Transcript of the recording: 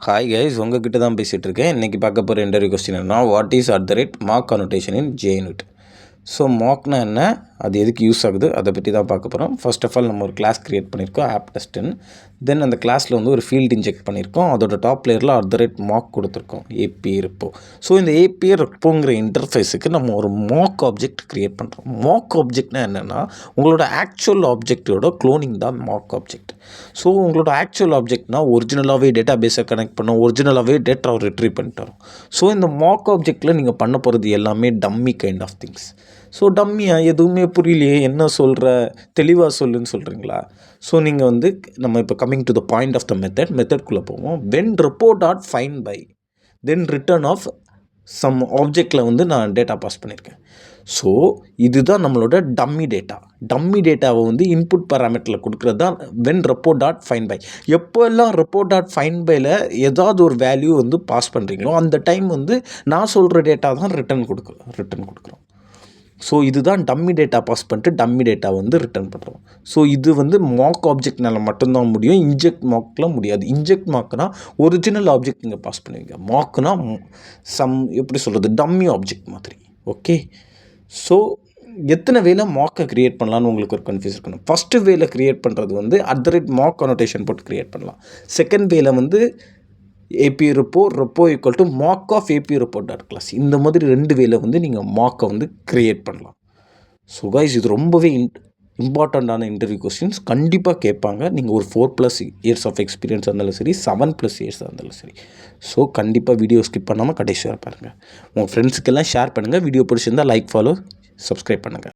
Hi guys, உங்ககிட்ட தான் பேசிகிட்டு இருக்கேன். இன்றைக்கி பார்க்க போகிற இன்டர்வியூ கொஸ்டின் என்ன, what is mark annotation in JUnit. So மார்க்னா என்ன, அது எதுக்கு யூஸ் ஆகுது, அதை பற்றி தான் பார்க்க போகிறோம். ஃபர்ஸ்ட் ஆஃப் ஆல் நம்ம ஒரு கிளாஸ் க்ரியேட் பண்ணியிருக்கோம், ஆப் டெஸ்ட்டுன்னு. தென் அந்த கிளாஸில் வந்து ஒரு ஃபீல்டு இன்ஜெக்ட் பண்ணியிருக்கோம். அதோட டாப் லேயரில் மார்க் கொடுத்துருக்கோம், API ரெப்போ. ஸோ இந்த API ரெப்போங்கிற இன்டர்ஃபேஸுக்கு நம்ம ஒரு மார்க் ஆப்ஜெக்ட் க்ரியேட் பண்ணுறோம். மார்க் ஆப்ஜெக்ட்னா என்னென்னா, உங்களோட ஆக்சுவல் ஆப்ஜெக்டோட க்ளோனிங் தான் மார்க் ஆப்ஜெக்ட். ஸோ உங்களோட ஆக்சுவல் ஆப்ஜெக்ட்னா ஒரிஜினலாகவே டேட்டா பேஸை கனெக்ட் பண்ணோம், ஒரிஜினலாகவே டேட்டாவை ரிட்ரீவ் பண்ணிட்டு வரோம். ஸோ இந்த மார்க் ஆப்ஜெக்டில் நீங்கள் பண்ண போகிறது எல்லாமே dummy kind of things. So டம்மியாக எதுவுமே புரியலையே, என்ன சொல்கிற, தெளிவாக சொல்லுன்னு சொல்கிறீங்களா? ஸோ நீங்கள் வந்து நம்ம இப்போ coming to the point of the மெத்தட்குள்ளே போவோம். When report.find by then return of some ஆப்ஜெக்டில் வந்து நான் டேட்டா பாஸ் பண்ணியிருக்கேன். ஸோ இதுதான் நம்மளோட டம்மி டேட்டாவை வந்து இன்புட் பேராமீட்டரில் கொடுக்குறது தான் வென் report.find by. எப்போல்லாம் report.find byல ஏதாவது ஒரு வேல்யூ வந்து பாஸ் பண்ணுறீங்களோ அந்த டைம் வந்து நான் சொல்கிற டேட்டா தான் ரிட்டர்ன் கொடுக்குறோம். ஸோ இதுதான் டம்மி டேட்டா பாஸ் பண்ணிட்டு டம்மி டேட்டா வந்து ரிட்டர்ன் பண்ணுறோம். ஸோ இது வந்து மார்க் ஆப்ஜெக்ட்னால மட்டும்தான் முடியும், இன்ஜெக்ட் மார்க்லாம் முடியாது. இன்ஜெக்ட் மார்க்னா ஒரிஜினல் ஆப்ஜெக்ட் நீங்கள் பாஸ் பண்ணுவீங்க, மார்க்னா எப்படி சொல்கிறது, டம்மி ஆப்ஜெக்ட் மாதிரி. ஓகே, ஸோ எத்தனை வேலை மார்க்கை க்ரியேட் பண்ணலான்னு உங்களுக்கு ஒரு கன்ஃபியூஸ் இருக்கணும். ஃபஸ்ட்டு வேலை க்ரியேட் பண்ணுறது வந்து மார்க் கனோட்டேஷன் போட்டு க்ரியேட் பண்ணலாம். செகண்ட் வேலை வந்து API repo equal to mark of API report.class. இந்த மாதிரி ரெண்டு வேலை வந்து நீங்கள் மார்க்கை வந்து க்ரியேட் பண்ணலாம். ஸோ கைஸ், இது ரொம்பவே இம்பார்ட்டண்ட்டான இன்டர்வியூ கொஸ்டின்ஸ். கண்டிப்பாக கேட்பாங்க. நீங்கள் ஒரு 4+ இயர்ஸ் ஆஃப் எக்ஸ்பீரியன்ஸ் இருந்தாலும் சரி, 7+ இயர்ஸ் இருந்தாலும் சரி. ஸோ கண்டிப்பாக வீடியோ ஸ்கிப் பண்ணாமல் கடைசியாக பாருங்கள். உங்கள் ஃப்ரெண்ட்ஸுக்கெல்லாம் ஷேர் பண்ணுங்கள். வீடியோ பிடிச்சிருந்தால் லைக், ஃபாலோ, சப்ஸ்கிரைப் பண்ணுங்கள்.